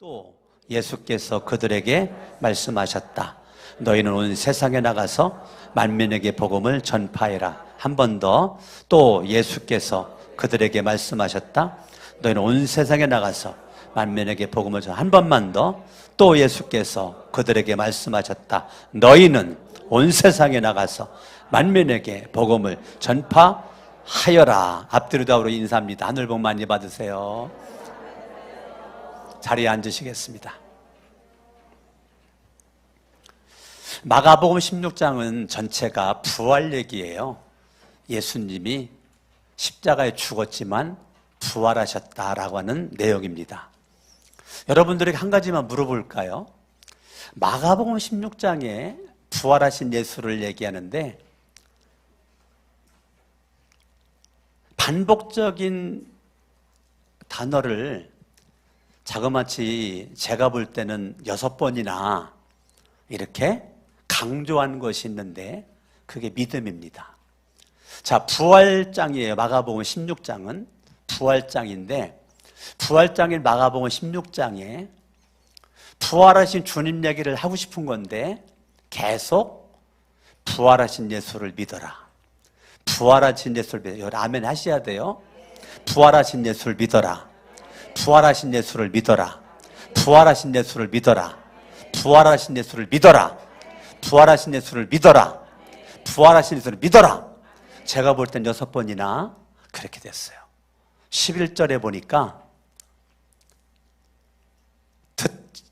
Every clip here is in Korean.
또 예수께서 그들에게 말씀하셨다. 너희는 온 세상에 나가서 만민에게 복음을 전파해라. 한 번 더. 또 예수께서 그들에게 말씀하셨다. 너희는 온 세상에 나가서 만민에게 복음을 전파. 한 번만 더. 또 예수께서 그들에게 말씀하셨다. 너희는 온 세상에 나가서 만민에게 복음을 전파하여라. 앞뒤로 좌우로 인사합니다. 하늘 복 많이 받으세요. 자리에 앉으시겠습니다. 마가복음 16장은 전체가 부활 얘기예요. 예수님이 십자가에 죽었지만 부활하셨다라고 하는 내용입니다. 여러분들에게 한 가지만 물어볼까요? 마가복음 16장에 부활하신 예수를 얘기하는데 반복적인 단어를 자그마치 제가 볼 때는 6번이나 이렇게 강조한 것이 있는데 그게 믿음입니다. 자, 부활장이에요. 마가복음 16장은 부활장인데 부활장인 마가복음 16장에 부활하신 주님 얘기를 하고 싶은 건데 계속 부활하신 예수를 믿어라. 부활하신 예수를 믿어라. 아멘 하셔야 돼요. 부활하신 예수를 믿어라. 부활하신 예수를 믿어라. 부활하신 예수를 믿어라. 부활하신 예수를 믿어라. 부활하신 예수를 믿어라. 부활하신 예수를 믿어라. 제가 볼 땐 6번이나 그렇게 됐어요. 11절에 보니까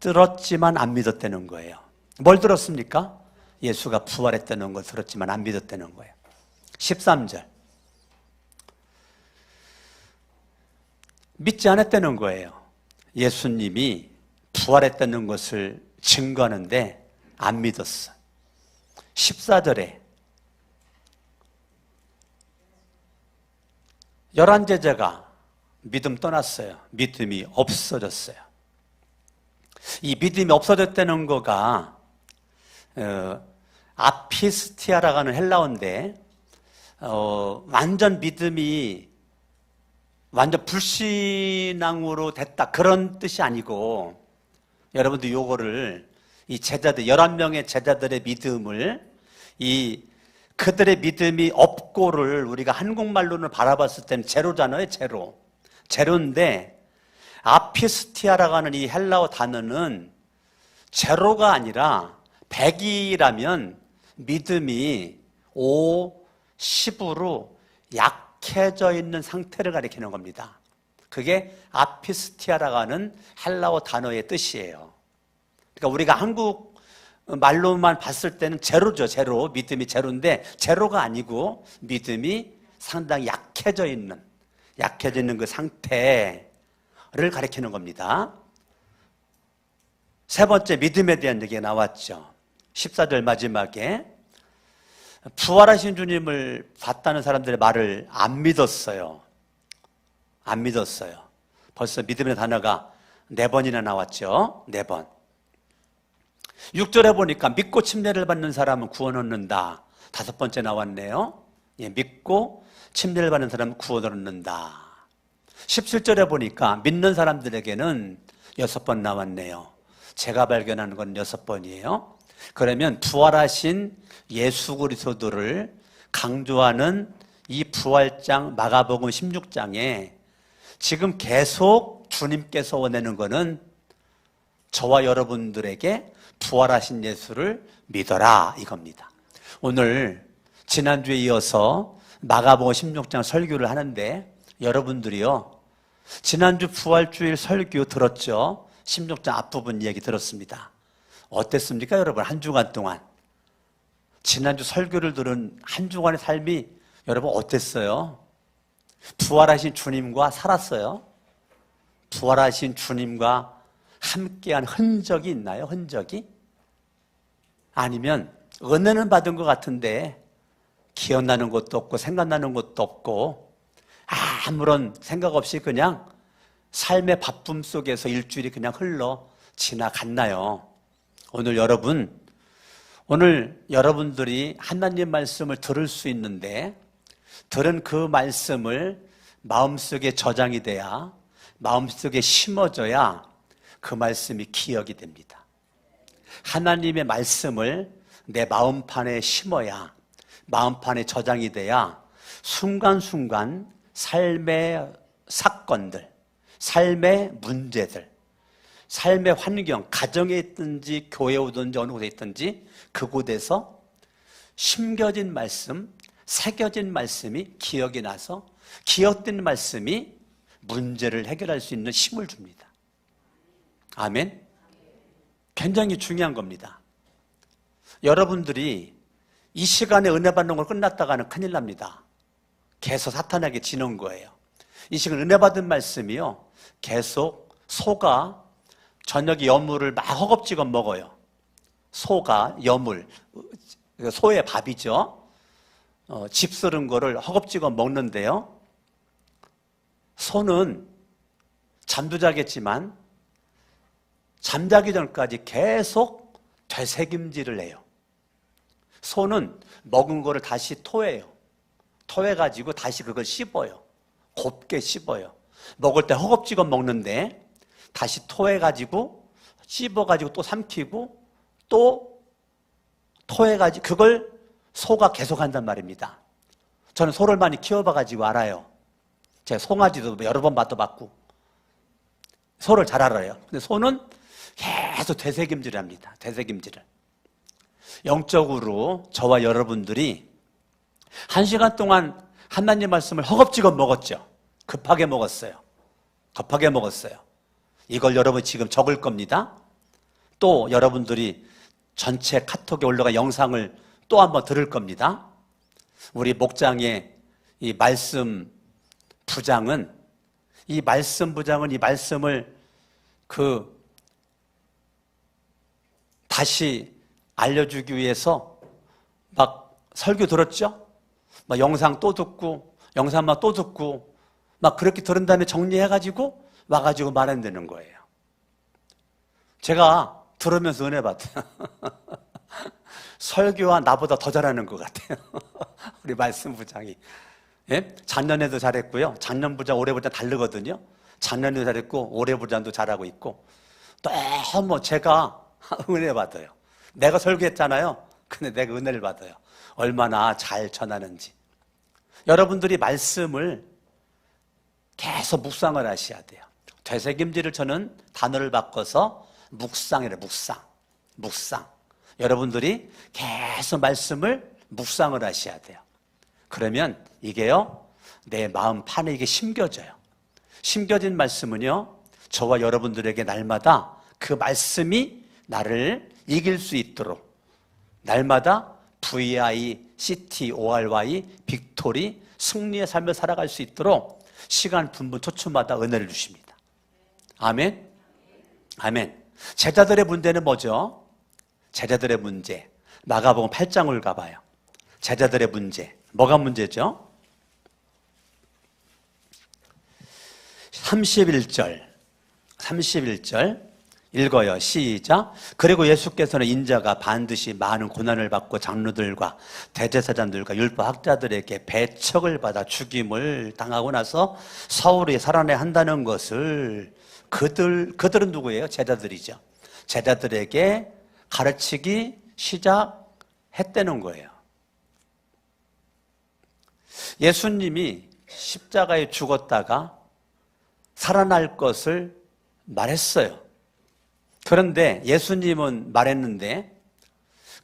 들었지만 안 믿었다는 거예요. 뭘 들었습니까? 예수가 부활했다는 걸 들었지만 안 믿었다는 거예요. 13절 믿지 않았다는 거예요. 예수님이 부활했다는 것을 증거하는데 안 믿었어. 14절에 11제자가 믿음 떠났어요. 믿음이 없어졌어요. 이 믿음이 없어졌다는 거가 아피스티아라고 하는 헬라어인데 완전 믿음이 완전 불신앙으로 됐다 그런 뜻이 아니고 여러분들 요거를 이 제자들 11명의 제자들의 믿음을 그들의 믿음이 없고를 우리가 한국말로는 바라봤을 때는 제로잖아요. 제로인데 아피스티아라고 하는 이 헬라어 단어는 제로가 아니라 100이라면 믿음이 5, 10으로 약해져 있는 상태를 가리키는 겁니다. 그게 아피스티아라고 하는 헬라어 단어의 뜻이에요. 그러니까 우리가 한국 말로만 봤을 때는 제로죠. 제로. 믿음이 제로인데 제로가 아니고 믿음이 상당히 약해져 있는 그 상태를 가리키는 겁니다. 세 번째 믿음에 대한 얘기가 나왔죠. 14절 마지막에 부활하신 주님을 봤다는 사람들의 말을 안 믿었어요. 안 믿었어요. 벌써 믿음의 단어가 4번이나 나왔죠. 4번. 6절에 보니까 믿고 침례를 받는 사람은 구원 얻는다. 5번째 나왔네요. 예, 믿고 침례를 받는 사람은 구원 얻는다. 17절에 보니까 믿는 사람들에게는 6번 나왔네요. 제가 발견하는 건 6번이에요. 그러면 부활하신 예수 그리스도를 강조하는 이 부활장 마가복음 16장에 지금 계속 주님께서 원하는 것은 저와 여러분들에게 부활하신 예수를 믿어라 이겁니다. 오늘 지난주에 이어서 마가복음 16장 설교를 하는데 여러분들이요 지난주 부활주일 설교 들었죠? 16장 앞부분 얘기 들었습니다. 어땠습니까 여러분? 한 주간 동안 지난주 설교를 들은 한 주간의 삶이 여러분 어땠어요? 부활하신 주님과 살았어요? 부활하신 주님과 함께한 흔적이 있나요? 흔적이? 아니면 은혜는 받은 것 같은데 기억나는 것도 없고 생각나는 것도 없고 아무런 생각 없이 그냥 삶의 바쁨 속에서 일주일이 그냥 흘러 지나갔나요? 오늘 여러분들이 하나님 말씀을 들을 수 있는데 들은 그 말씀을 마음속에 저장이 돼야 마음속에 심어져야 그 말씀이 기억이 됩니다. 하나님의 말씀을 내 마음판에 심어야, 마음판에 저장이 돼야 순간순간 삶의 사건들, 삶의 문제들, 삶의 환경, 가정에 있든지 교회에 오든지 어느 곳에 있든지 그곳에서 심겨진 말씀, 새겨진 말씀이 기억이 나서 기억된 말씀이 문제를 해결할 수 있는 힘을 줍니다. 아멘. 굉장히 중요한 겁니다. 여러분들이 이 시간에 은혜 받는 걸 끝났다가는 큰일 납니다. 계속 사탄에게 지는 거예요. 이 시간 은혜 받은 말씀이요, 계속 소가 저녁에 여물을 막 허겁지겁 먹어요. 소가 여물, 소의 밥이죠. 집 쓰는 거를 허겁지겁 먹는데요, 소는 잠도 자겠지만 잠자기 전까지 계속 되새김질을 해요. 소는 먹은 거를 다시 토해요. 토해가지고 다시 그걸 씹어요. 곱게 씹어요. 먹을 때 허겁지겁 먹는데 다시 토해가지고 씹어가지고 또 삼키고 또 토해가지고 그걸 소가 계속 한단 말입니다. 저는 소를 많이 키워봐가지고 알아요. 제가 송아지도 여러 번 맞아봤고 소를 잘 알아요. 근데 소는 계속 되새김질을 합니다. 되새김질을. 영적으로 저와 여러분들이 1시간 동안 하나님 말씀을 허겁지겁 먹었죠. 급하게 먹었어요. 급하게 먹었어요. 이걸 여러분 지금 적을 겁니다. 또 여러분들이 전체 카톡에 올라간 영상을 또 한번 들을 겁니다. 우리 목장의 이 말씀 부장은 이 말씀을 다시 알려주기 위해서 막 설교 들었죠? 막 영상 또 듣고, 영상만 또 듣고, 막 그렇게 들은 다음에 정리해가지고 와가지고 말한다는 거예요. 제가 들으면서 은혜 받아요. 설교와 나보다 더 잘하는 것 같아요. 우리 말씀 부장이. 예? 작년에도 잘했고요. 작년 부장, 올해 부장 다르거든요. 작년에도 잘했고, 올해 부장도 잘하고 있고. 너무 제가 은혜 받아요. 내가 설교했잖아요. 근데 내가 은혜를 받아요. 얼마나 잘 전하는지. 여러분들이 말씀을 계속 묵상을 하셔야 돼요. 되새김질을 저는 단어를 바꿔서 묵상이래요. 묵상. 여러분들이 계속 말씀을 묵상을 하셔야 돼요. 그러면 이게요, 내 마음 판에 이게 심겨져요. 심겨진 말씀은요, 저와 여러분들에게 날마다 그 말씀이 나를 이길 수 있도록 날마다 VICTORY 빅토리 승리의 삶을 살아갈 수 있도록 시간 분분 초초마다 은혜를 주십니다. 아멘. 아멘. 제자들의 문제는 뭐죠? 제자들의 문제, 마가복음 8장을 가봐요. 제자들의 문제, 뭐가 문제죠? 31절 읽어요. 시작. 그리고 예수께서는 인자가 반드시 많은 고난을 받고 장로들과 대제사장들과 율법학자들에게 배척을 받아 죽임을 당하고 나서 서울에 살아내야 한다는 것을 그들은 누구예요? 제자들이죠. 제자들에게 가르치기 시작했다는 거예요. 예수님이 십자가에 죽었다가 살아날 것을 말했어요. 그런데 예수님은 말했는데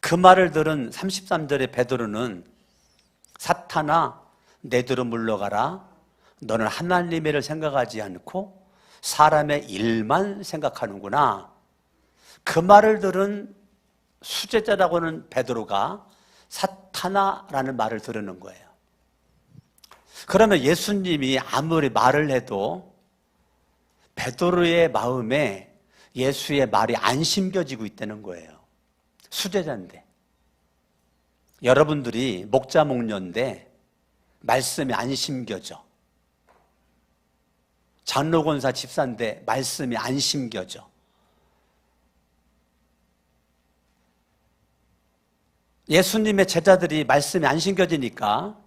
그 말을 들은 33절의 베드로는 사탄아 내두로 물러가라. 너는 하나님의 일을 생각하지 않고 사람의 일만 생각하는구나. 그 말을 들은 수제자라고 하는 베드로가 사탄아라는 말을 들으는 거예요. 그러면 예수님이 아무리 말을 해도 베드로의 마음에 예수의 말이 안 심겨지고 있다는 거예요. 수제자인데. 여러분들이 목자 목녀인데 말씀이 안 심겨져. 장로권사 집사인데 말씀이 안 심겨져. 예수님의 제자들이 말씀이 안 심겨지니까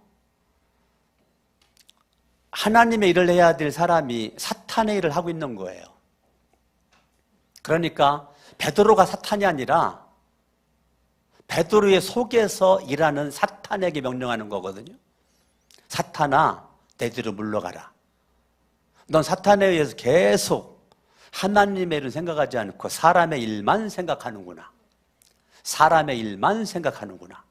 하나님의 일을 해야 될 사람이 사탄의 일을 하고 있는 거예요. 그러니까 베드로가 사탄이 아니라 베드로의 속에서 일하는 사탄에게 명령하는 거거든요. 사탄아, 내 뒤로 물러가라. 넌 사탄에 의해서 계속 하나님의 일은 생각하지 않고 사람의 일만 생각하는구나. 사람의 일만 생각하는구나.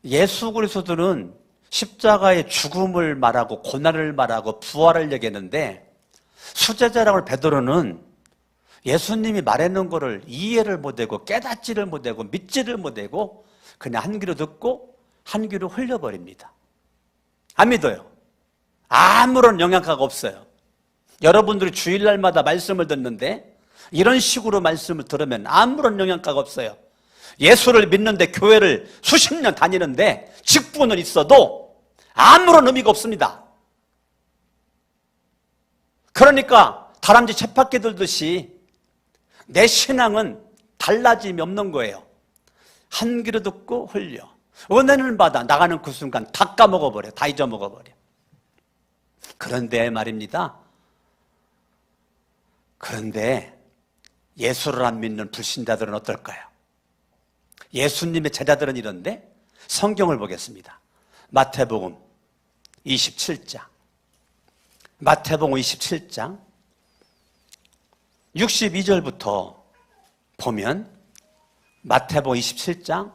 예수 그리스도는 십자가의 죽음을 말하고 고난을 말하고 부활을 얘기했는데 수제자라고 베드로는 예수님이 말해놓은 거를 이해를 못하고 깨닫지를 못하고 믿지를 못하고 그냥 한 귀로 듣고 한 귀로 흘려버립니다. 안 믿어요. 아무런 영향가가 없어요. 여러분들이 주일날마다 말씀을 듣는데 이런 식으로 말씀을 들으면 아무런 영향가가 없어요. 예수를 믿는데 교회를 수십 년 다니는데 직분은 있어도 아무런 의미가 없습니다. 그러니까 다람쥐 쳇바퀴 들듯이 내 신앙은 달라짐이 없는 거예요. 한 귀로 듣고 흘려. 은혜를 받아 나가는 그 순간 다 까먹어버려. 다 잊어먹어버려. 그런데 말입니다. 그런데 예수를 안 믿는 불신자들은 어떨까요? 예수님의 제자들은 이런데 성경을 보겠습니다. 마태복음 27장. 마태복음 27장 62절부터 보면 마태복음 27장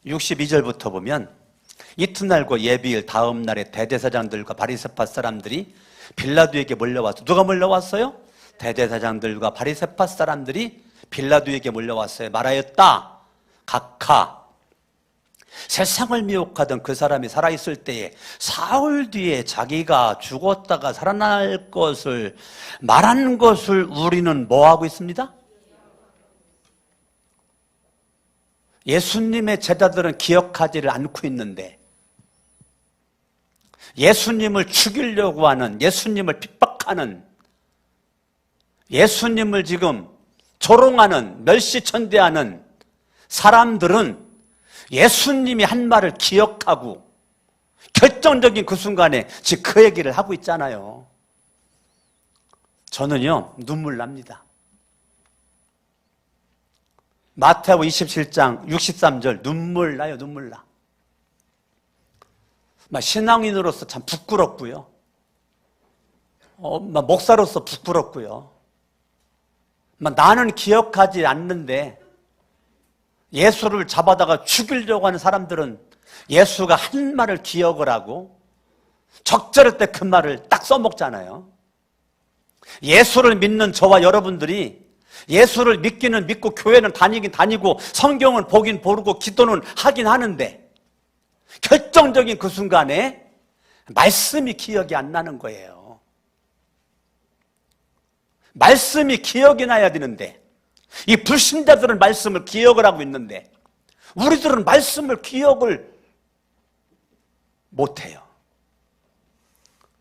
62절부터 보면 이튿날과 예비일 다음 날에 대제사장들과 바리새파 사람들이 빌라도에게 몰려왔어요. 누가 몰려왔어요? 대제사장들과 바리새파 사람들이 빌라도에게 몰려왔어요. 말하였다. 각하 세상을 미혹하던 그 사람이 살아있을 때에 사흘 뒤에 자기가 죽었다가 살아날 것을 말한 것을 우리는 뭐하고 있습니다? 예수님의 제자들은 기억하지를 않고 있는데 예수님을 죽이려고 하는, 예수님을 핍박하는, 예수님을 지금 조롱하는, 멸시천대하는 사람들은 예수님이 한 말을 기억하고 결정적인 그 순간에 지금 그 얘기를 하고 있잖아요. 저는요 눈물 납니다. 마태복음 27장 63절 눈물 나요. 눈물 나. 신앙인으로서 참 부끄럽고요. 목사로서 부끄럽고요. 나는 기억하지 않는데 예수를 잡아다가 죽이려고 하는 사람들은 예수가 한 말을 기억을 하고 적절할 때 그 말을 딱 써먹잖아요. 예수를 믿는 저와 여러분들이 예수를 믿기는 믿고 교회는 다니긴 다니고 성경은 보긴 보고 기도는 하긴 하는데 결정적인 그 순간에 말씀이 기억이 안 나는 거예요. 말씀이 기억이 나야 되는데 이 불신자들은 말씀을 기억을 하고 있는데 우리들은 말씀을 기억을 못해요.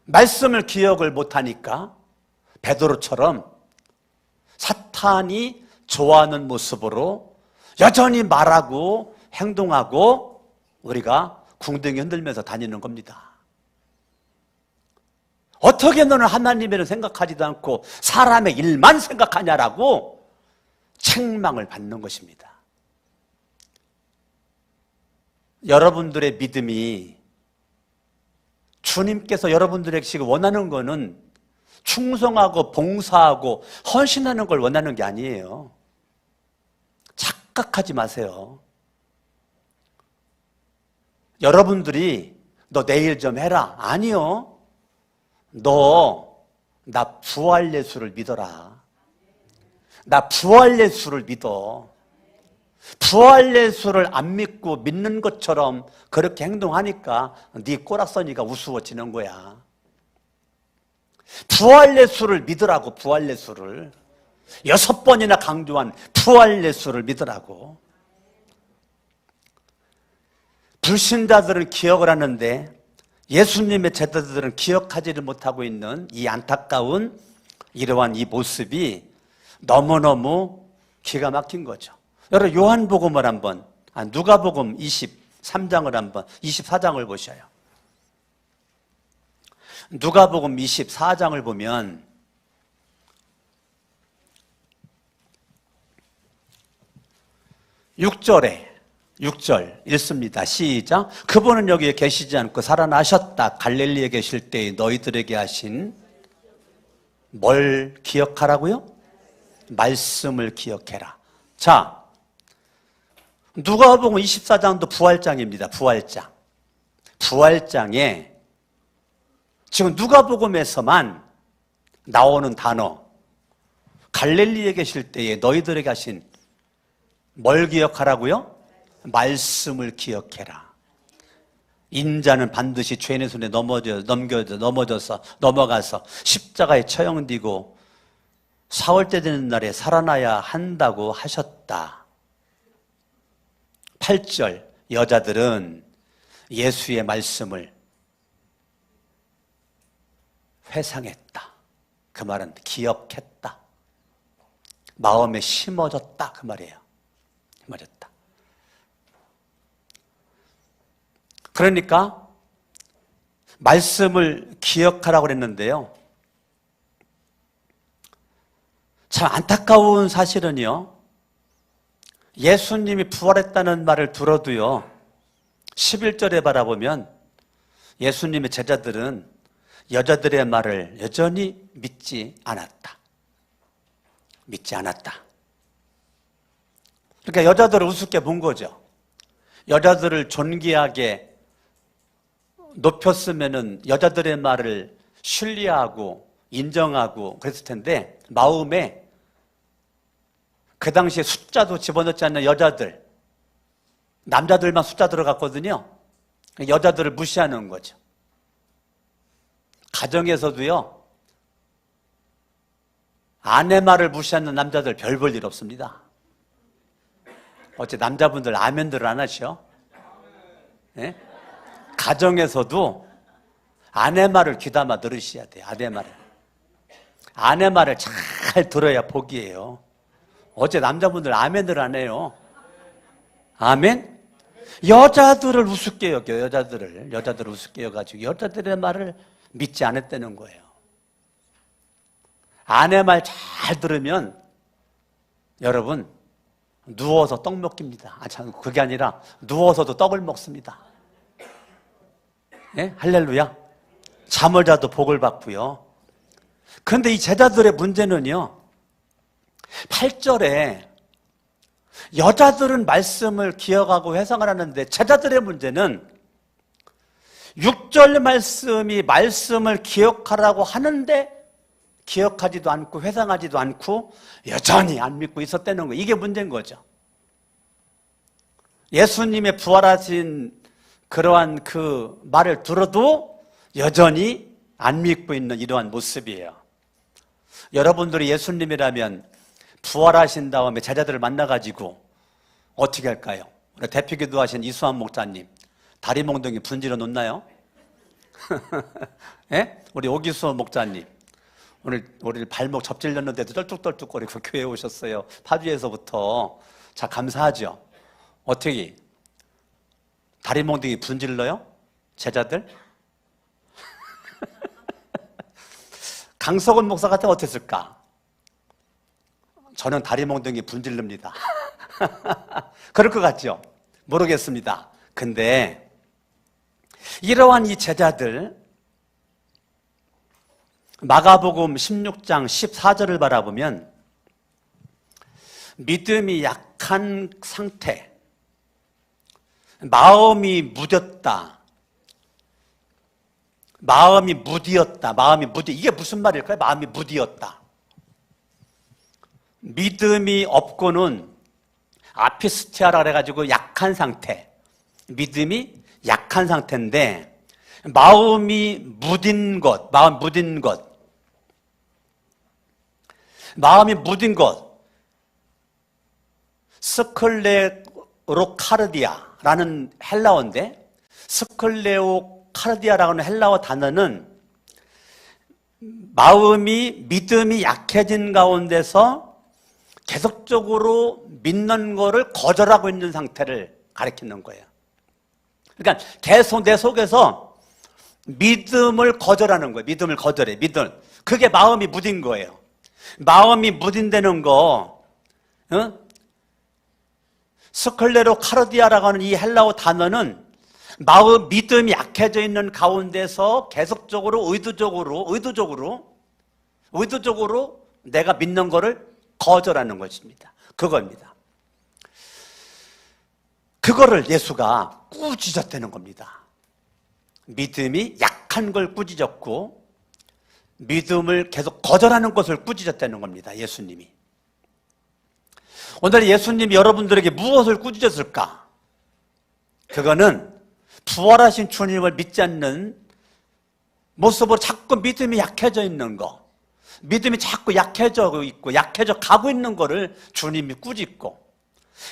말씀을 기억을 못하니까 베드로처럼 사탄이 좋아하는 모습으로 여전히 말하고 행동하고 우리가 궁둥이 흔들면서 다니는 겁니다. 어떻게 너는 하나님을 생각하지도 않고 사람의 일만 생각하냐라고 책망을 받는 것입니다. 여러분들의 믿음이 주님께서 여러분들에게 지금 원하는 거는 충성하고 봉사하고 헌신하는 걸 원하는 게 아니에요. 착각하지 마세요. 여러분들이 너 내일 좀 해라. 아니요. 너 나 부활 예수를 믿어라. 나 부활 예수를 믿어. 부활 예수를 안 믿고 믿는 것처럼 그렇게 행동하니까 네 꼬락서니가 우스워지는 거야. 부활 예수를 믿으라고. 부활 예수를 6번이나 강조한 부활 예수를 믿으라고. 불신자들은 기억을 하는데 예수님의 제자들은 기억하지를 못하고 있는 이 안타까운 이러한 이 모습이 너무너무 기가 막힌 거죠. 여러분 요한복음을 한번 누가복음 23장을 한번 24장을 보셔요. 누가복음 24장을 보면 6절 읽습니다. 시작. 그분은 여기에 계시지 않고 살아나셨다. 갈릴리에 계실 때에 너희들에게 하신 뭘 기억하라고요? 말씀을 기억해라. 자, 누가복음 24장도 부활장입니다. 부활장에 지금 누가복음에서만 나오는 단어, 갈릴리에 계실 때에 너희들에게 하신 뭘 기억하라고요? 말씀을 기억해라. 인자는 반드시 죄인의 손에 넘어져서 넘어가서 십자가에 처형되고 사흘째 되는 날에 살아나야 한다고 하셨다. 8절, 여자들은 예수의 말씀을 회상했다. 그 말은 기억했다. 마음에 심어졌다. 그 말이에요. 심어졌다. 그러니까 말씀을 기억하라고 그랬는데요. 참 안타까운 사실은요, 예수님이 부활했다는 말을 들어도요, 11절에 바라보면 예수님의 제자들은 여자들의 말을 여전히 믿지 않았다. 그러니까 여자들을 우습게 본 거죠. 여자들을 존귀하게 높였으면은 여자들의 말을 신뢰하고 인정하고 그랬을 텐데, 마음에 그 당시에 숫자도 집어넣지 않는 여자들, 남자들만 숫자 들어갔거든요. 여자들을 무시하는 거죠. 가정에서도요, 아내 말을 무시하는 남자들 별 볼 일 없습니다. 어째 남자분들 아멘들 안 하셔? 네? 가정에서도 아내 말을 귀담아 들으셔야 돼요. 아내 말을 잘 들어야 복이에요. 어째 남자분들 아멘들 안 해요? 아멘? 여자들을 우습게 여겨. 여자들을 우습게 여가지고 여자들의 말을 믿지 않았다는 거예요. 아내 말 잘 들으면 여러분 누워서 떡 먹깁니다. 참, 그게 아니라 누워서도 떡을 먹습니다. 예? 할렐루야. 잠을 자도 복을 받고요. 그런데 이 제자들의 문제는요, 8절에 여자들은 말씀을 기억하고 회상을 하는데 제자들의 문제는 6절 말씀이 말씀을 기억하라고 하는데 기억하지도 않고 회상하지도 않고 여전히 안 믿고 있었다는 거예요. 이게 문제인 거죠. 예수님의 부활하신 그러한 그 말을 들어도 여전히 안 믿고 있는 이러한 모습이에요. 여러분들이 예수님이라면 부활하신 다음에 제자들을 만나가지고 어떻게 할까요? 우리 대표기도 하신 이수환 목사님, 다리 몽둥이 분질러 놓나요? 예? 우리 오기수 목사님, 오늘 발목 접질렸는데도 떨뚝떨뚝거리고 교회에 오셨어요. 파주에서부터. 자, 감사하죠. 어떻게 다리 몽둥이 분질러요? 제자들? 강석원 목사 같으면 어땠을까? 저는 다리 몽둥이 분질릅니다. 그럴 것 같죠? 모르겠습니다. 근데 이러한 이 제자들, 마가복음 16장 14절을 바라보면 믿음이 약한 상태, 마음이 무뎠다, 마음이 무디었다, 이게 무슨 말일까요? 마음이 무디었다. 믿음이 없고는 아피스티아라 그래가지고 약한 상태, 믿음이 약한 상태인데 마음이 무딘 것, 스클레로카르디아라는 헬라어인데, 스클레오카르디아라는 헬라어 단어는 믿음이 약해진 가운데서 계속적으로 믿는 거를 거절하고 있는 상태를 가리키는 거예요. 그러니까 계속 내 속에서 믿음을 거절하는 거예요. 믿음을 거절해. 그게 마음이 무딘 거예요. 마음이 무딘다는 거, 스클레로 카르디아라고 하는 이 헬라어 단어는 믿음이 약해져 있는 가운데서 계속적으로 의도적으로 내가 믿는 거를 거절하는 것입니다. 그겁니다. 그거를 예수가 꾸짖었다는 겁니다. 믿음이 약한 걸 꾸짖었고 믿음을 계속 거절하는 것을 꾸짖었다는 겁니다. 예수님이. 오늘 예수님이 여러분들에게 무엇을 꾸짖었을까? 그거는 부활하신 주님을 믿지 않는 모습으로 자꾸 믿음이 약해져 있는 거, 믿음이 자꾸 약해져 있고 약해져 가고 있는 거를 주님이 꾸짖고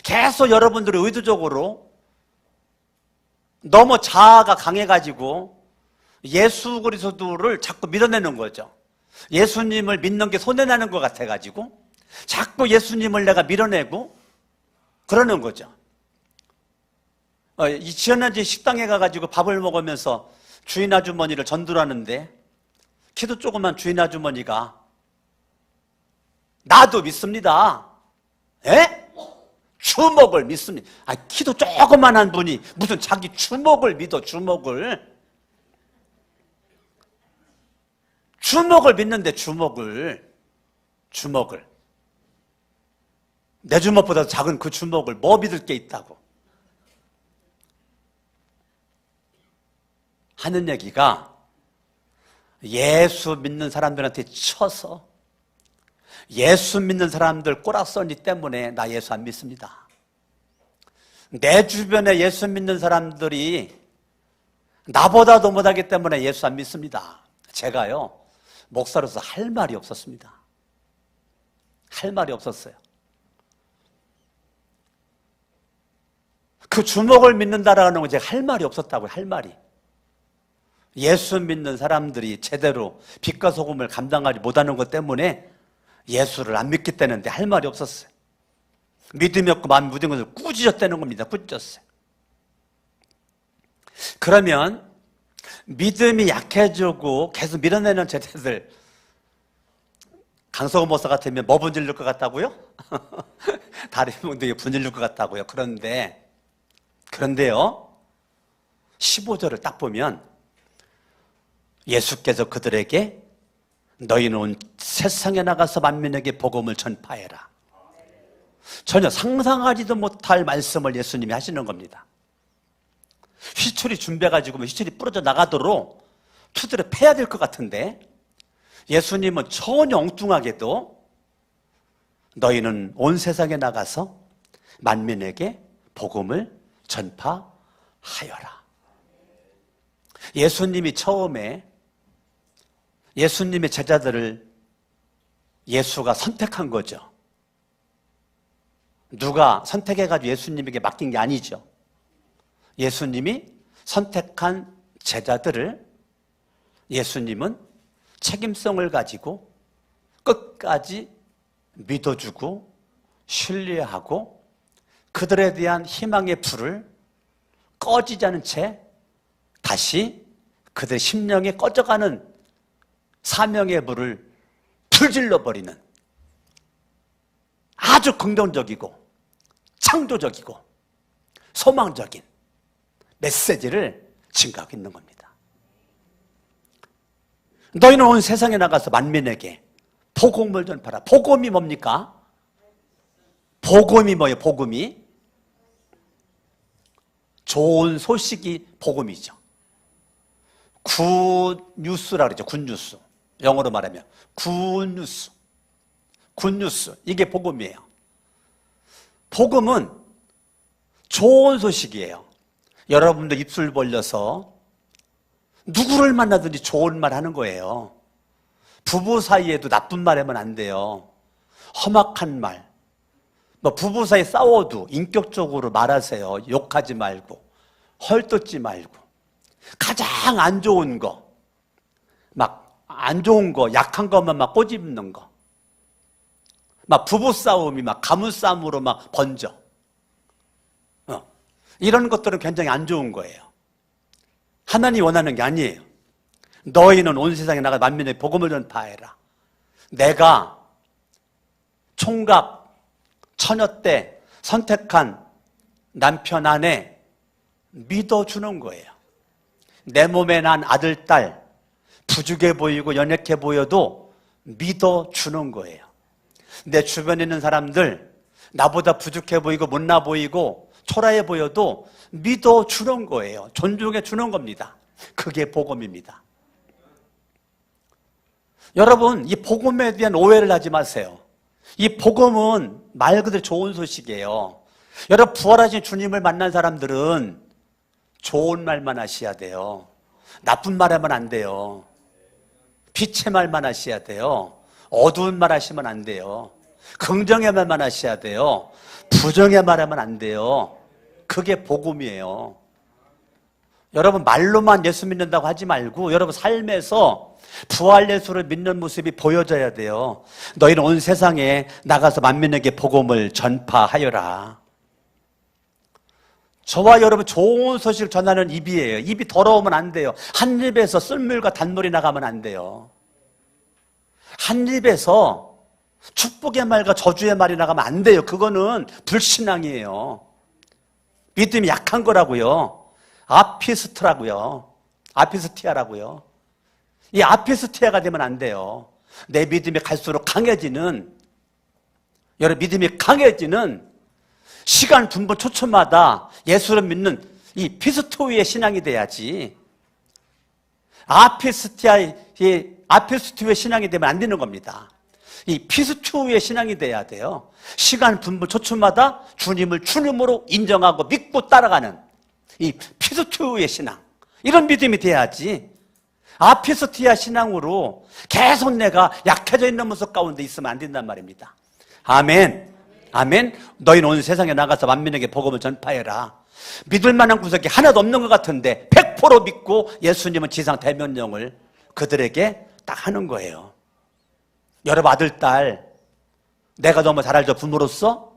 계속 여러분들이 의도적으로 너무 자아가 강해가지고 예수 그리스도를 자꾸 밀어내는 거죠. 예수님을 믿는 게 손해나는 것 같아가지고 자꾸 예수님을 내가 밀어내고 그러는 거죠. 지난주에 식당에 가가지고 밥을 먹으면서 주인 아주머니를 전도하는데 키도 조그만 주인 아주머니가 나도 믿습니다. 에? 주먹을 믿습니다. 키도 조그만한 분이 무슨 자기 주먹을 믿어. 주먹을 믿는데 주먹을 내 주먹보다 작은 그 주먹을 뭐 믿을 게 있다고 하는 얘기가 예수 믿는 사람들한테 쳐서 예수 믿는 사람들 꼬락서니 때문에 나 예수 안 믿습니다. 내 주변에 예수 믿는 사람들이 나보다도 못하기 때문에 예수 안 믿습니다. 제가요 목사로서 할 말이 없었습니다. 할 말이 없었어요. 그 주먹을 믿는다라는 건 제가 할 말이 없었다고요. 할 말이. 예수 믿는 사람들이 제대로 빛과 소금을 감당하지 못하는 것 때문에 예수를 안 믿기 때문에 할 말이 없었어요. 믿음이 없고 마음이 무딘 것을 꾸짖었다는 겁니다. 꾸짖었어요. 그러면 믿음이 약해지고 계속 밀어내는 제자들, 강성호 목사 같으면 뭐 분질릴 것 같다고요? 다리 몽둥이 분질릴 것 같다고요. 그런데요 15절을 딱 보면 예수께서 그들에게 너희는 온 세상에 나가서 만민에게 복음을 전파해라. 전혀 상상하지도 못할 말씀을 예수님이 하시는 겁니다. 휘철이 준비해가지고 휘철이 부러져 나가도록 투들을 패야 될 것 같은데 예수님은 전혀 엉뚱하게도 너희는 온 세상에 나가서 만민에게 복음을 전파하여라. 예수님이 처음에 예수님의 제자들을 예수가 선택한 거죠. 누가 선택해가지고 예수님에게 맡긴 게 아니죠. 예수님이 선택한 제자들을 예수님은 책임성을 가지고 끝까지 믿어주고 신뢰하고 그들에 대한 희망의 불을 꺼지지 않은 채 다시 그들의 심령에 꺼져가는 사명의 불을 불질러버리는 아주 긍정적이고 창조적이고 소망적인 메시지를 증가하고 있는 겁니다. 너희는 온 세상에 나가서 만민에게 복음을 전파하라. 복음이 뭡니까? 복음이 뭐예요? 복음이 좋은 소식이 복음이죠. 굿뉴스라고 그러죠. 굿뉴스. 영어로 말하면 굿뉴스. 굿뉴스. 이게 복음이에요. 복음은 좋은 소식이에요. 여러분들 입술 벌려서 누구를 만나든지 좋은 말 하는 거예요. 부부 사이에도 나쁜 말 하면 안 돼요. 험악한 말. 부부 사이 싸워도 인격적으로 말하세요. 욕하지 말고 헐뜯지 말고 가장 안 좋은 거, 안 좋은 거, 약한 것만 꼬집는 거, 부부 싸움이 가문 싸움으로 번져. 이런 것들은 굉장히 안 좋은 거예요. 하나님이 원하는 게 아니에요. 너희는 온 세상에 나가 만민의 복음을 전파해라. 내가 총각 처녀 때 선택한 남편, 아내 믿어주는 거예요. 내 몸에 난 아들, 딸 부족해 보이고 연약해 보여도 믿어주는 거예요. 내 주변에 있는 사람들 나보다 부족해 보이고 못나 보이고 초라해 보여도 믿어주는 거예요. 존중해 주는 겁니다. 그게 복음입니다. 여러분, 이 복음에 대한 오해를 하지 마세요. 이 복음은 말 그대로 좋은 소식이에요. 여러분, 부활하신 주님을 만난 사람들은 좋은 말만 하셔야 돼요. 나쁜 말 하면 안 돼요. 빛의 말만 하셔야 돼요. 어두운 말 하시면 안 돼요. 긍정의 말만 하셔야 돼요. 부정의 말 하면 안 돼요. 그게 복음이에요. 여러분, 말로만 예수 믿는다고 하지 말고 여러분 삶에서 부활 예수를 믿는 모습이 보여져야 돼요. 너희는 온 세상에 나가서 만민에게 복음을 전파하여라. 저와 여러분 좋은 소식을 전하는 입이에요. 입이 더러우면 안 돼요. 한 입에서 썰물과 단물이 나가면 안 돼요. 한 입에서 축복의 말과 저주의 말이 나가면 안 돼요. 그거는 불신앙이에요. 믿음이 약한 거라고요. 아피스트라고요. 아피스티아라고요. 이 아피스티아가 되면 안 돼요. 내 믿음이 갈수록 강해지는, 여러분 믿음이 강해지는 시간 분분 초초마다 예수를 믿는 이 피스토이의 신앙이 돼야지. 아피스티아의 신앙이 되면 안 되는 겁니다. 이 피스토이의 신앙이 돼야 돼요. 시간 분분 초초마다 주님을 주님으로 인정하고 믿고 따라가는 이 피스토이의 신앙, 이런 믿음이 돼야지. 아피스티아 신앙으로 계속 내가 약해져 있는 모습 가운데 있으면 안 된단 말입니다. 아멘. 아멘. 너희는 온 세상에 나가서 만민에게 복음을 전파해라. 믿을 만한 구석이 하나도 없는 것 같은데 100% 믿고 예수님은 지상 대면령을 그들에게 딱 하는 거예요. 여러분 아들, 딸 내가 너무 잘 알죠. 부모로서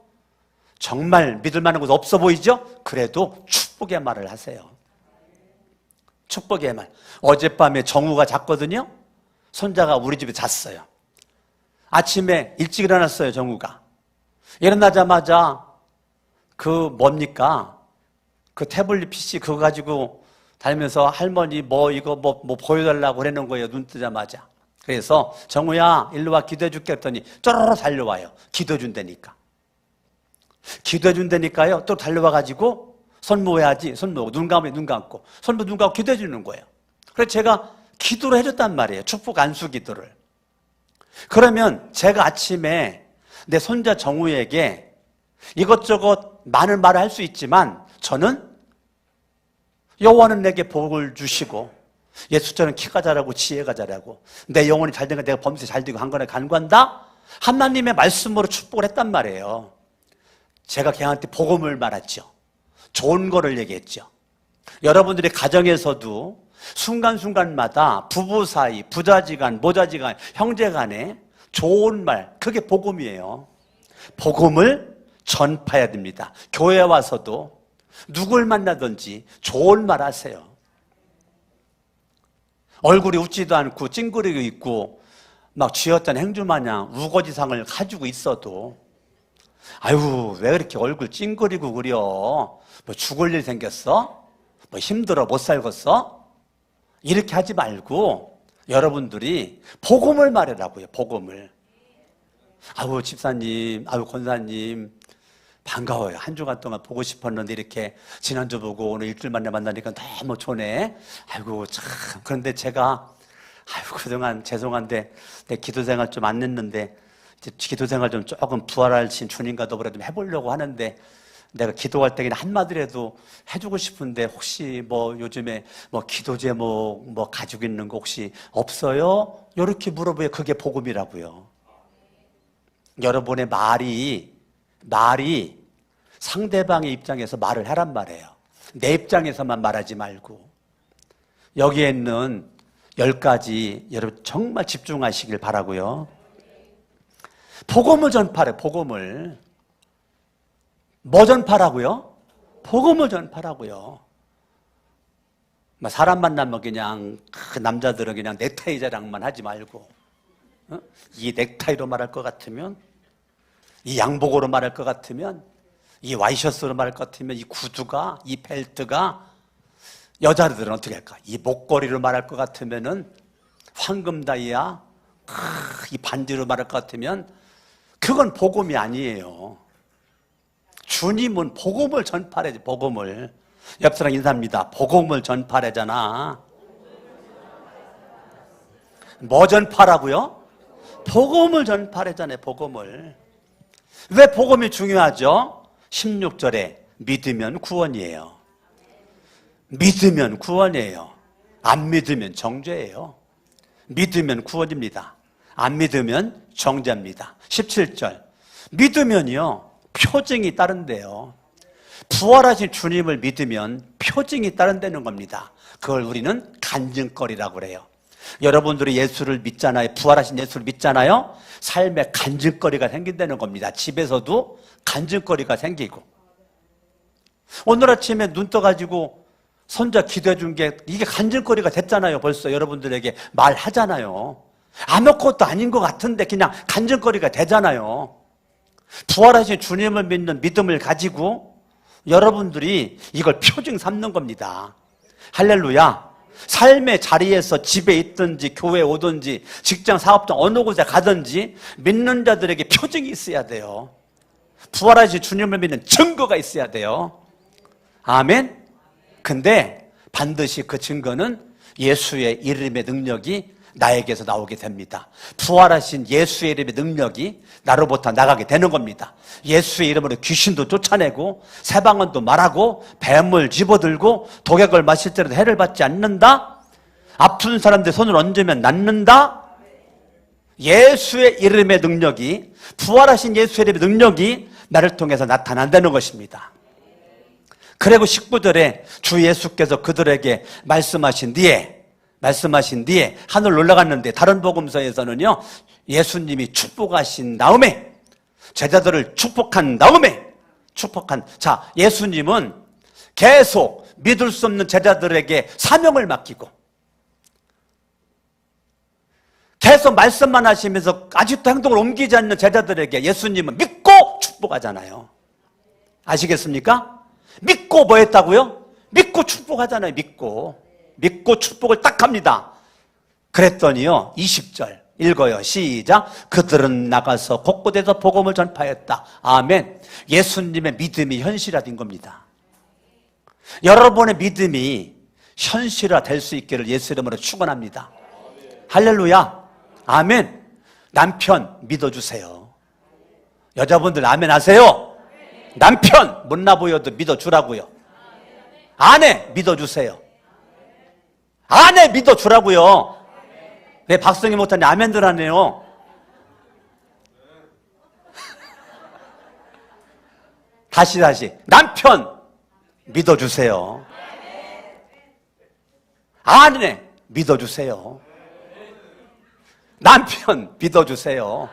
정말 믿을 만한 곳 없어 보이죠? 그래도 축복의 말을 하세요. 축복의 말. 어젯밤에 정우가 잤거든요. 손자가 우리 집에 잤어요. 아침에 일찍 일어났어요. 정우가 일어나자마자 그 뭡니까? 그 태블릿 PC 그거 가지고 다니면서 할머니 이거 보여달라고 그러는 거예요. 눈 뜨자마자. 그래서 정우야 일로 와 기도해 줄게 했더니 쪼르르 달려와요. 기도해 준다니까. 기도해 준다니까요. 또 달려와가지고 손모해야지. 손모 눈 감으면 눈 감고 손모 눈 감고 기도해 주는 거예요. 그래서 제가 기도를 해줬단 말이에요. 축복 안수 기도를. 그러면 제가 아침에 내 손자 정우에게 이것저것 많은 말을 할 수 있지만 저는 여호와는 내게 복을 주시고 예수처럼 키가 자라고 지혜가 자라고 내 영혼이 잘된 거 내가 범죄 잘되고 한 거에 간구한다. 하나님의 말씀으로 축복을 했단 말이에요. 제가 걔한테 복음을 말했죠. 좋은 거를 얘기했죠. 여러분들의 가정에서도 순간순간마다 부부 사이, 부자지간, 모자지간, 형제간에 좋은 말, 그게 복음이에요. 복음을 전파해야 됩니다. 교회에 와서도 누굴 만나든지 좋은 말 하세요. 얼굴이 웃지도 않고 찡그리고 있고 막 쥐었던 행주마냥 우거지상을 가지고 있어도 아유 왜 그렇게 얼굴 찡그리고 그려? 뭐 죽을 일 생겼어? 뭐 힘들어 못 살겠어? 이렇게 하지 말고 여러분들이 복음을 말하라고요. 복음을. 아유 집사님, 아유 권사님 반가워요. 한 주간 동안 보고 싶었는데 이렇게 지난주 보고 오늘 일주일 만에 만나니까 너무 좋네. 아이고 참. 그런데 제가 아이고 그동안 죄송한데 내 기도 생활 좀 안 했는데 이제 기도 생활 좀 조금 부활하신 주님과 더불어 좀 해보려고 하는데 내가 기도할 때 그냥 한마디라도 해주고 싶은데 혹시 뭐 요즘에 뭐 기도 제목 뭐 가지고 있는 거 혹시 없어요? 이렇게 물어보면 그게 복음이라고요. 여러분의 말이 상대방의 입장에서 말을 하란 말이에요. 내 입장에서만 말하지 말고. 여기에 있는 10가지 여러분 정말 집중하시길 바라고요. 복음을 전파래. 복음을. 뭐 전파라고요? 복음을 전파라고요. 사람 만나면 그냥 그 남자들은 그냥 넥타이 자랑만 하지 말고 이 넥타이로 말할 것 같으면 이 양복으로 말할 것 같으면 이 와이셔츠로 말할 것 같으면 이 구두가, 이 벨트가, 여자들은 어떻게 할까? 이 목걸이로 말할 것 같으면은 황금 다이아, 이 반지로 말할 것 같으면 그건 복음이 아니에요. 주님은 복음을 전파하지, 복음을. 옆 사람 인사합니다. 복음을 전파하잖아. 뭐 전파라고요? 복음을 전파하잖아요, 복음을. 왜 복음이 중요하죠? 16절에 믿으면 구원이에요. 믿으면 구원이에요. 안 믿으면 정죄예요. 믿으면 구원입니다. 안 믿으면 정죄입니다. 17절 믿으면요 표징이 따른대요. 부활하신 주님을 믿으면 표징이 따른다는 겁니다. 그걸 우리는 간증거리라고 그래요. 여러분들이 예수를 믿잖아요. 부활하신 예수를 믿잖아요. 삶에 간증거리가 생긴다는 겁니다. 집에서도 간증거리가 생기고. 오늘 아침에 눈 떠가지고 손자 기도해 준 게 이게 간증거리가 됐잖아요. 벌써 여러분들에게 말하잖아요. 아무것도 아닌 것 같은데 그냥 간증거리가 되잖아요. 부활하신 주님을 믿는 믿음을 가지고 여러분들이 이걸 표징 삼는 겁니다. 할렐루야. 삶의 자리에서 집에 있든지 교회에 오든지 직장 사업장 어느 곳에 가든지 믿는 자들에게 표징이 있어야 돼요. 부활하신 주님을 믿는 증거가 있어야 돼요. 아멘. 근데 반드시 그 증거는 예수의 이름의 능력이 나에게서 나오게 됩니다. 부활하신 예수의 이름의 능력이 나로부터 나가게 되는 겁니다. 예수의 이름으로 귀신도 쫓아내고 새방언도 말하고 뱀을 집어들고 독약을 마실 때라도 해를 받지 않는다. 아픈 사람들 손을 얹으면 낫는다. 예수의 이름의 능력이, 부활하신 예수의 이름의 능력이 나를 통해서 나타난다는 것입니다. 그리고 19절에 주 예수께서 그들에게 말씀하신 뒤에 하늘 올라갔는데 다른 복음서에서는요 예수님이 축복하신 다음에 제자들을 축복한 다음에 자 예수님은 계속 믿을 수 없는 제자들에게 사명을 맡기고 계속 말씀만 하시면서 아직도 행동을 옮기지 않는 제자들에게 예수님은 믿고 축복하잖아요. 아시겠습니까? 믿고 뭐 했다고요? 믿고 축복하잖아요. 믿고 축복을 딱 합니다. 그랬더니요 20절 읽어요. 시작. 그들은 나가서 곳곳에서 복음을 전파했다. 아멘. 예수님의 믿음이 현실화된 겁니다. 여러분의 믿음이 현실화될 수 있기를 예수 이름으로 축원합니다. 할렐루야. 아멘. 남편 믿어주세요. 여자분들 아멘 하세요. 남편 못나 보여도 믿어주라고요. 아내 믿어주세요. 아내 믿어주라고요. 왜 박성희 못하니 아멘들 하네요. 다시 남편 믿어주세요. 아내 믿어주세요. 남편 믿어주세요.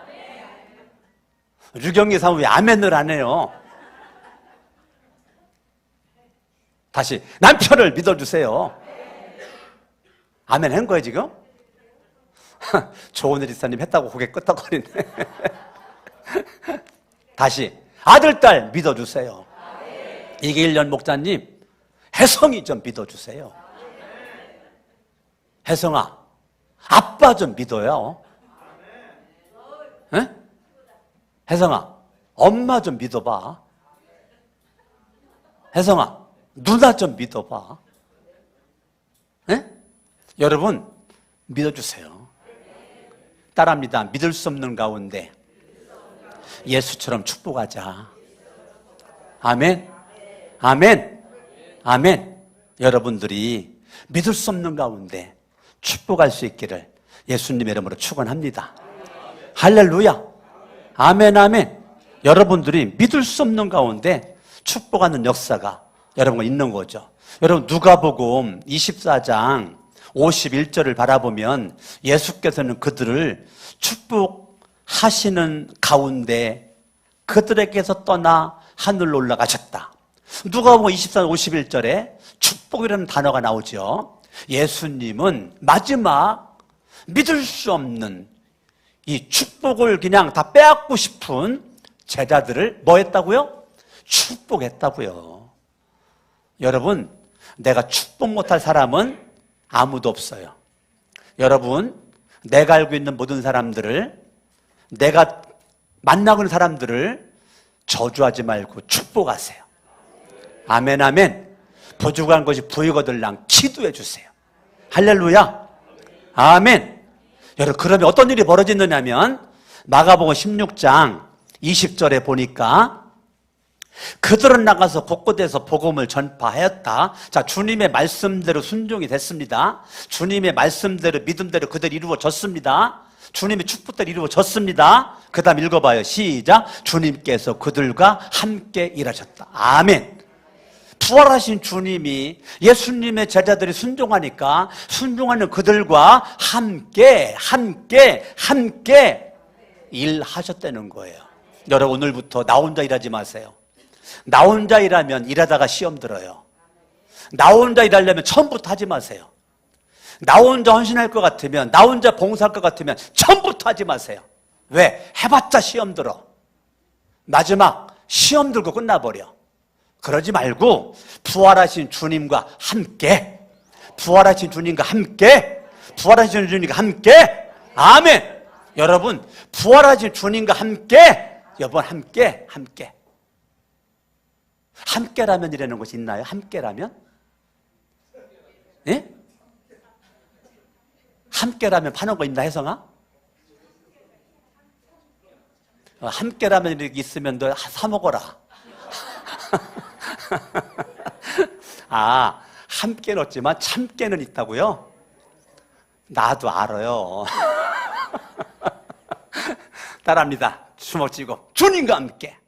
유경기 사모 왜 아멘을 하네요. 다시 남편을 믿어주세요. 아멘 한 거예요 지금? 조은혜 지사님 했다고 고개 끄덕거리네. 다시 아들 딸 믿어주세요. 이계일년 목사님 혜성이 좀 믿어주세요. 혜성아 아빠 좀 믿어요. 에? 혜성아 엄마 좀 믿어봐. 혜성아 누나 좀 믿어봐. 에? 여러분 믿어주세요. 따라합니다. 믿을 수 없는 가운데 예수처럼 축복하자. 아멘. 아멘. 아멘. 여러분들이 믿을 수 없는 가운데 축복할 수 있기를 예수님의 이름으로 축원합니다. 할렐루야. 아멘. 아멘. 여러분들이 믿을 수 없는 가운데 축복하는 역사가 여러분과 있는 거죠. 여러분 누가복음 24장 51절을 바라보면 예수께서는 그들을 축복하시는 가운데 그들에게서 떠나 하늘로 올라가셨다. 누가복음 24장 51절에 축복이라는 단어가 나오죠. 예수님은 마지막 믿을 수 없는 이 축복을 그냥 다 빼앗고 싶은 제자들을 뭐 했다고요? 축복했다고요. 여러분, 내가 축복 못할 사람은 아무도 없어요. 여러분, 내가 알고 있는 모든 사람들을, 내가 만나고 있는 사람들을 저주하지 말고 축복하세요. 아멘, 아멘. 부족한 것이 부유거들랑 기도해 주세요. 할렐루야. 아멘. 여러분, 그러면 어떤 일이 벌어지느냐면 마가복음 16장 20절에 보니까 그들은 나가서 곳곳에서 복음을 전파하였다. 자, 주님의 말씀대로 순종이 됐습니다. 주님의 말씀대로 믿음대로 그들 이루어졌습니다. 주님의 축복대로 이루어졌습니다. 그 다음 읽어봐요. 시작. 주님께서 그들과 함께 일하셨다. 아멘. 부활하신 주님이 예수님의 제자들이 순종하니까 순종하는 그들과 함께 일하셨다는 거예요. 여러분, 오늘부터 나 혼자 일하지 마세요. 나 혼자 일하면 일하다가 시험 들어요. 나 혼자 일하려면 처음부터 하지 마세요. 나 혼자 헌신할 것 같으면, 나 혼자 봉사할 것 같으면 처음부터 하지 마세요. 왜? 해봤자 시험 들어. 마지막 시험 들고 끝나버려. 그러지 말고 부활하신 주님과 함께, 부활하신 주님과 함께, 부활하신 주님과 함께. 아멘. 여러분, 부활하신 주님과 함께, 여러분 함께. 함께라면이라는 것이 있나요? 함께라면? 예? 함께라면 파는 거 있나, 혜성아? 함께라면 이렇게 있으면 너 사 먹어라. 아, 함께는 없지만 참깨는 있다고요? 나도 알아요. 따라합니다. 주먹 쥐고 주님과 함께.